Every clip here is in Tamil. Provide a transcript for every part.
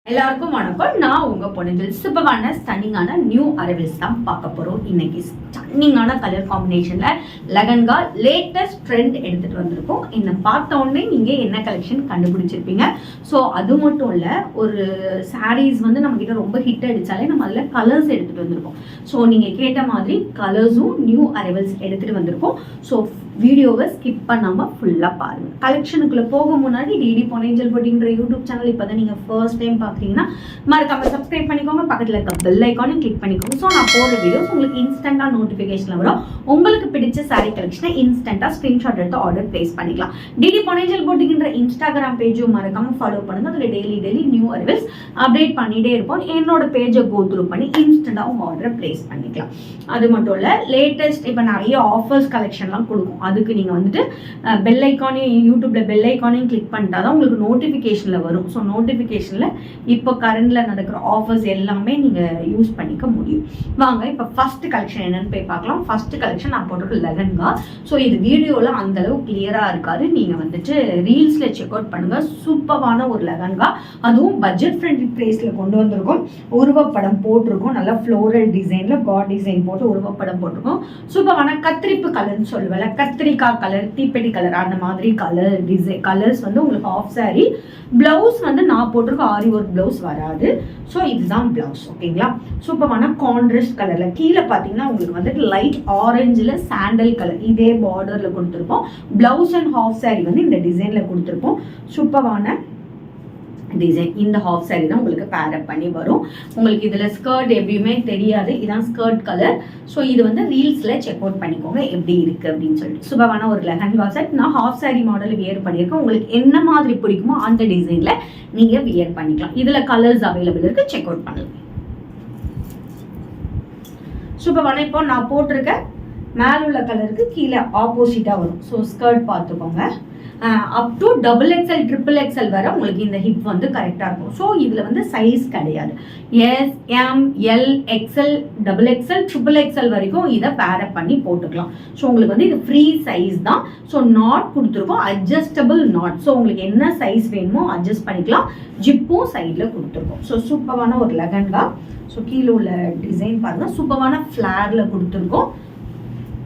எல்லாருக்கும் வணக்கம். நான் உங்க பொண்ணுகள் சூப்பரான ஸ்டன்னிங்கான நியூ அரைவல்ஸ் தான் பார்க்க போறோம். இன்னைக்கு ஸ்டன்னிங்கான கலர் காம்பினேஷன்ல லெஹங்கா லேட்டஸ்ட் ட்ரெண்ட் எடுத்துட்டு வந்திருக்கோம். என்ன பார்த்த உடனே நீங்க என்ன கலெக்ஷன் கண்டுபிடிச்சிருப்பீங்க. ஸோ அது மட்டும் இல்ல, ஒரு சாரீஸ் வந்து நம்ம கிட்ட ரொம்ப ஹிட் அடிச்சாலே நம்ம அதுல கலர்ஸ் எடுத்துட்டு வந்திருக்கோம். ஸோ நீங்க கேட்ட மாதிரி கலர்ஸும் நியூ அரைவல்ஸ் எடுத்துட்டு வந்திருக்கோம். ஸோ வீடியோவை ஸ்கிப் பண்ணாம ஃபுல்லா பாருங்க. கலெக்ஷனுக்குள்ள போக முன்னாடி டிடி பொன்னேஞ்சல் பொட்டிங்கிற யூடியூப் சேனல் இப்பதான் நீங்க ஃபர்ஸ்ட் டைம் பாக்குறீங்கன்னா மறக்காம சப்ஸ்கிரைப் பண்ணிக்கோங்க. பக்கத்துல இருக்க பெல் ஐக்கானையும் கிளிக் பண்ணிக்கோங்க. ஸோ நான் போடுற வீடியோஸ் உங்களுக்கு இன்ஸ்டன்டா நோட்டிபிகேஷன் வரும். உங்களுக்கு பிடிச்ச சாரி கலெக்ஷனை இன்ஸ்டன்டா ஸ்கிரீன்ஷாட் எடுத்து ஆர்டர் பிளேஸ் பண்ணிக்கலாம். டிடி பொன்னேஞ்சல் பொட்டிங்கிற இன்ஸ்டாகிராம் பேஜும் மறக்காம ஃபாலோ பண்ணுங்க. அதுல டெய்லி நியூ அரைவல்ஸ் அப்டேட் பண்ணிட்டே இருப்போம். என்னோட பேஜை கோ த்ரூ பண்ணி இன்ஸ்டன்டா உங்க ஆர்டர் பிளேஸ் பண்ணிக்கலாம். அது மட்டும் இல்ல, லேட்டஸ்ட் இப்ப நிறைய ஆஃபர்ஸ் கலெக்ஷன்லாம் கொடுக்கும். அதுக்கு நீங்க வந்துட்டு பெல் ஐக்கானையும் யூடியூப்ல பெல் ஐக்கானையும் கிளிக் பண்ணிட்டா தான் உங்களுக்கு நோட்டிபிகேஷன்ல வரும். ஸோ நோட்டிபிகேஷன்ல இப்போ கரண்ட்ல நடக்கிற ஆஃபர்ஸ் எல்லாமே நீங்க யூஸ் பண்ணிக்க முடியும். வாங்க இப்போ ஃபர்ஸ்ட் கலெக்ஷன் என்னன்னு போய் பார்க்கலாம். ஃபர்ஸ்ட் கலெக்ஷன் நான் போட்டிருக்க லெஹங்கா. ஸோ இது வீடியோல அந்த அளவு கிளியரா இருக்காது. நீங்க வந்துட்டு ரீல்ஸ்ல செக் அவுட் பண்ணுங்க. சூப்பரான ஒரு லெஹங்கா, அதுவும் பட்ஜெட் ஃப்ரெண்ட்லி பிரைஸ்ல கொண்டு வந்திருக்கோம். உருவப்படம் போட்டிருக்கோம். நல்லா ஃப்ளோரல் டிசைன்ல காட் டிசைன் போட்டு உருவப்படம் போட்டிருக்கோம். சூப்பரான கத்திரிப்பு கலர்னு சொல்லுவேன். கத்திரிக்காய் கலர், தீப்பெட்டி கலர், அந்த மாதிரி கலர் டிசைன் கலர்ஸ் வந்து உங்களுக்கு ஆஃப் சாரி. பிளவுஸ் வந்து நான் போட்டிருக்க ஆரி ஒர்க் பிளவுஸ் வராது. ஸோ இதுதான் பிளவுஸ். ஓகேங்களா? சூப்பரான கான்ட்ராஸ்ட் கலர்ல கீழே பார்த்தீங்கன்னா உங்களுக்கு வந்துட்டு லைட் ஆரஞ்சில் சாண்டல் கலர் இதே பார்டர்ல கொடுத்துருப்போம். பிளவுஸ் அண்ட் ஹாஃப் சாரி வந்து இந்த டிசைன்ல கொடுத்துருப்போம். சூப்பரான டிசைன். இந்த ஹாஃப் சாரி தான் உங்களுக்கு பேர் அப் பண்ணி வரும். உங்களுக்கு இதுல ஸ்கர்ட் எப்படியுமே தெரியாது. இதான் ஸ்கர்ட் கலர். ஸோ இது வந்து ரீல்ஸ்ல செக் அவுட் பண்ணிக்கோங்க எப்படி இருக்கு அப்படின்னு சொல்லிட்டு. சூப்பரான ஒரு லெஹங்கா செட். நான் ஹாஃப் சாரி மாடல் வியர் பண்ணியிருக்கேன். உங்களுக்கு என்ன மாதிரி பிடிக்குமோ அந்த டிசைன்ல நீங்க வியர் பண்ணிக்கலாம். இதுல கலர்ஸ் அவைலபிள் இருக்கு, செக் அவுட் பண்ணலாம். சூப்பரான இப்போ நான் போட்டிருக்க மேல உள்ள கலருக்கு கீழே ஆப்போசிட்டா வரும். ஸோ ஸ்கர்ட் பார்த்துக்கோங்க. Up to double XL triple XL வரை உங்களுக்கு இந்த ஹிப் வந்து கரெக்டாக இருக்கும். ஸோ இதில் வந்து சைஸ் கிடையாது. S, M, L, XL, double XL, triple XL வரைக்கும் இதை பேரப் பண்ணி போட்டுக்கலாம். ஸோ உங்களுக்கு வந்து இது ஃப்ரீ சைஸ் தான். ஸோ நாட் கொடுத்துருக்கோம், அட்ஜஸ்டபிள் நாட். ஸோ உங்களுக்கு என்ன சைஸ் வேணுமோ அட்ஜஸ்ட் பண்ணிக்கலாம். ஜிப்பும் சைடில் கொடுத்துருக்கோம். ஸோ சூப்பரான ஒரு லெஹங்கா. ஸோ கீழே உள்ள டிசைன் பாருங்க, சூப்பரான ஃப்ளார்ல கொடுத்துருக்கோம்.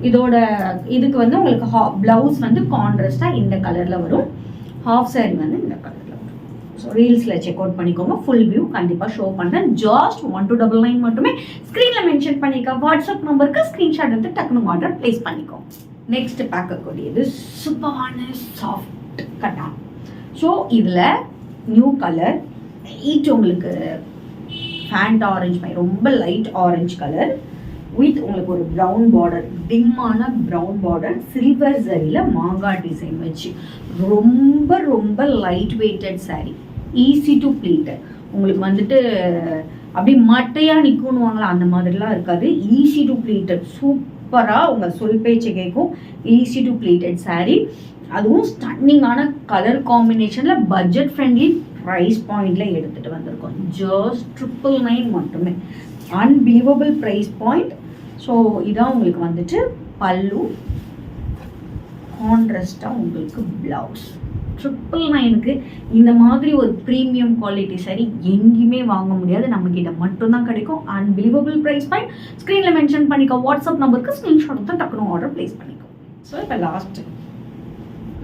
இதோட இதுக்கு வந்து உங்களுக்கு பிளவுஸ் வந்து கான்ட்ராஸ்டா இந்த கலர்ல வரும். ஹாஃப் சாரி வந்து இந்த கலர்ல வரும். ஸோ ரீல்ஸ்ல செக் அவுட் பண்ணிக்கோங்க. ஃபுல் வியூ கண்டிப்பா ஷோ பண்றேன். ஜஸ்ட் 1299 மட்டுமே. ஸ்கிரீன்ல மென்ஷன் பண்ணிக்க வாட்ஸ்அப் நம்பருக்கு ஸ்கிரீன்ஷாட் எடுத்து டக்குனு ஆர்டர் பிளேஸ் பண்ணிக்கோங்க. நெக்ஸ்ட் பார்க்கக்கூடியது சூப்பரான சாஃப்ட் கட்டான். ஸோ இதுல நியூ கலர் லைட், உங்களுக்கு ஃபேண்ட் ஆரஞ்சு மாதிரி ரொம்ப லைட் ஆரஞ்சு கலர் வித் உங்களுக்கு ஒரு ப்ரௌன் பார்டர், டிம்மான ப்ரௌன் பார்டர், சில்வர் சரியில் மாங்காய் டிசைன் வச்சு ரொம்ப ரொம்ப light weighted sari. Easy to pleated. உங்களுக்கு வந்துட்டு அப்படி மட்டையாக நிற்கணுவாங்களா அந்த மாதிரிலாம் இருக்காது. Easy to pleated. சூப்பராக உங்கள் சொல் பேச்சு கேட்கும். Easy to pleated sari. அதுவும் ஸ்டன்னிங்கான கலர் காம்பினேஷனில் பட்ஜெட் ஃப்ரெண்ட்லி ப்ரைஸ் பாயிண்ட்ல எடுத்துகிட்டு வந்திருக்கோம். ஜஸ்ட் 999 மட்டுமே. Unbelievable price point. ஸோ இதான் உங்களுக்கு வந்துட்டு பல்லு, கான்ட்ராஸ்டாக உங்களுக்கு பிளவுஸ். 999க்கு இந்த மாதிரி ஒரு ப்ரீமியம் குவாலிட்டி சாரி எங்கேயுமே வாங்க முடியாது. நம்மக்கிட்ட மட்டும்தான் கிடைக்கும். Unbelievable price point. ஸ்க்ரீனில் மென்ஷன் பண்ணிக்கோ. வாட்ஸ்அப் நம்பருக்கு ஸ்க்ரீன்ஷாட் தான் டக்குனு ஆர்டர் பிளேஸ் பண்ணிக்கோ. ஸோ இப்போ லாஸ்ட்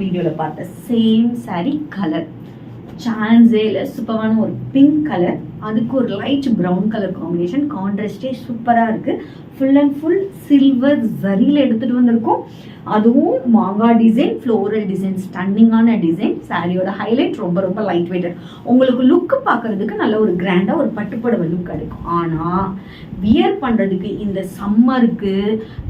வீடியோவில் பார்த்த சேம் சாரி கலர் சான்ஸே இல்லை. சூப்பரான ஒரு பிங்க் கலர், அதுக்கு ஒரு லைட் ப்ரௌன் கலர் காம்பினேஷன். கான்ட்ராஸ்டே சூப்பராக இருக்குது. ஃபுல் அண்ட் ஃபுல் சில்வர் ஜரியில் எடுத்துகிட்டு வந்திருக்கோம். அதுவும் மாங்காய் டிசைன், ஃப்ளோரல் டிசைன், ஸ்டன்னிங்கான டிசைன். சாரியோட ஹைலைட் ரொம்ப ரொம்ப லைட் வெயிட்டட். உங்களுக்கு லுக்கு பார்க்கறதுக்கு நல்ல ஒரு கிராண்டாக ஒரு பட்டுப்புடவை லுக் கிடைக்கும். ஆனால் வியர் பண்ணுறதுக்கு இந்த சம்மருக்கு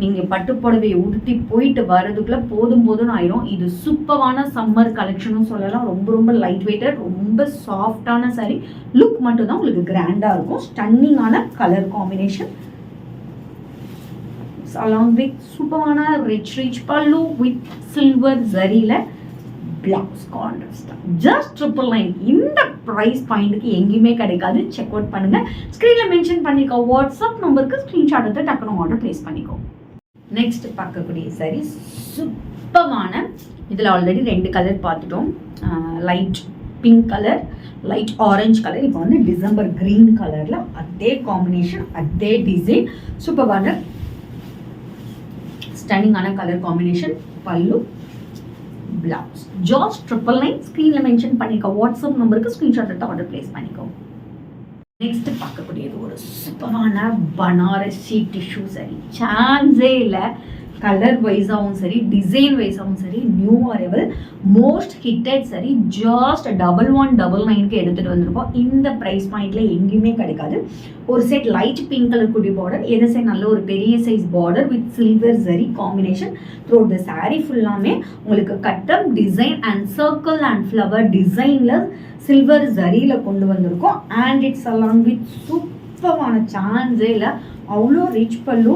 நீங்கள் பட்டுப்புடவையை உடுத்தி போயிட்டு வர்றதுக்குள்ளே போதும்னு ஆயிரும். இது சூப்பரான சம்மர் கலெக்ஷனும் சொல்லலாம். ரொம்ப ரொம்ப லைட் வெயிட்டட், ரொம்ப சாஃப்டான சாரி. லுக் மட்டும் தான் உங்களுக்கு கிராண்டாக இருக்கும். ஸ்டன்னிங்கான கலர் காம்பினேஷன் along with சூப்பரான ரிச் pallu with silver zariல பிளவுஸ் கான்ட்ராஸ்ட் ஜஸ்ட் 999. இந்த ப்ரைஸ் பாயிண்ட்டுக்கு எங்கேயுமே கிடைக்காது. செக் அவுட் பண்ணுங்க. ஸ்க்ரீனில் மென்ஷன் பண்ணிக்கோ. வாட்ஸ்அப் நம்பருக்கு ஸ்க்ரீன்ஷாட் எடுத்து டக்குனு ஆர்டர் ப்ளேஸ் பண்ணிக்கோ. நெக்ஸ்ட் பார்க்கக்கூடிய சாரி சூப்பரான, இதில் ஆல்ரெடி 2 கலர் பார்த்துட்டோம். Light pink colour, light orange colour. இப்போ வந்து டிசம்பர் கிரீன் கலரில் அதே காம்பினேஷன், அதே டிசைன், சூப்பரான ஸ்டன்னிங்கான கலர் காம்பினேஷன். பல்லு, பிளவுஸ் ஜாஸ்ட் 999. ஸ்க்ரீனில் மென்ஷன் பண்ணிக்கோ. வாட்ஸ்அப் நம்பருக்கு ஸ்க்ரீன்ஷாட் எடுத்து ஆர்டர் ப்ளேஸ் பண்ணிக்கோ. நெக்ஸ்ட் பார்க்கக்கூடியது ஒரு சூப்பரான பனாரசி டிஷ்யூ சாரி. சான்ஸே இல்லை. கலர் வைஸாகவும் சரி, டிசைன் வைஸாகவும் சரி, நியூ அரைவல், மோஸ்ட் ஹிட்டட் சரி. ஜாஸ்ட் 1199க்கு எடுத்துகிட்டு வந்திருக்கோம். இந்த ப்ரைஸ் பாயிண்டில் எங்கேயுமே கிடைக்காது. ஒரு செட் லைட் பிங்க் கலர் குடி பார்டர், எது சைட் நல்ல ஒரு பெரிய சைஸ் பார்டர் வித் சில்வர் சரி காம்பினேஷன். த்ரூ த சாரீ ஃபுல்லாமே உங்களுக்கு கட்டம் design and circle and flower டிசைனில் சில்வர் ஜரியில் கொண்டு வந்திருக்கோம். அண்ட் இட்ஸ் அலாங் வித் சூப்பரான, சான்ஸே இல்லை, அவ்வளோ ரிச் பல்லு.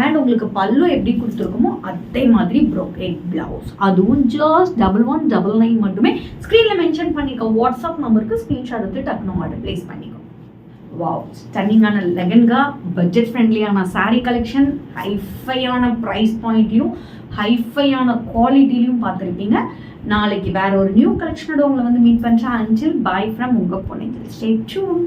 அண்ட் உங்களுக்கு பல்லு எப்படி கொடுத்துருக்கோமோ அதே மாதிரி ப்ரோக்கேட் பிளவுஸ், அதுவும் ஜஸ்ட் 1199 மட்டுமே. ஸ்க்ரீனில் மென்ஷன் பண்ணிக்கோ. வாட்ஸ்அப் நம்பருக்கு ஸ்க்ரீன்ஷாட் எடுத்து டக்குனு ஆர்டர் ப்ளேஸ் பண்ணிக்கோ. வாவ், ஸ்டன்னிங்கான லெகன்கா, பட்ஜெட் ஃப்ரெண்ட்லியான சாரீ கலெக்ஷன், ஹைஃபையான ப்ரைஸ் பாயிண்ட்லையும் ஹைஃபையான குவாலிட்டிலையும் பார்த்துருப்பீங்க. நாளைக்கு வேற ஒரு நியூ கலெக்ஷனோட உங்களை வந்து மீட் பண்ணுறேன். அன்டில் பை ஃப்ரம் உங்கள் பொன்னியின். Stay tune.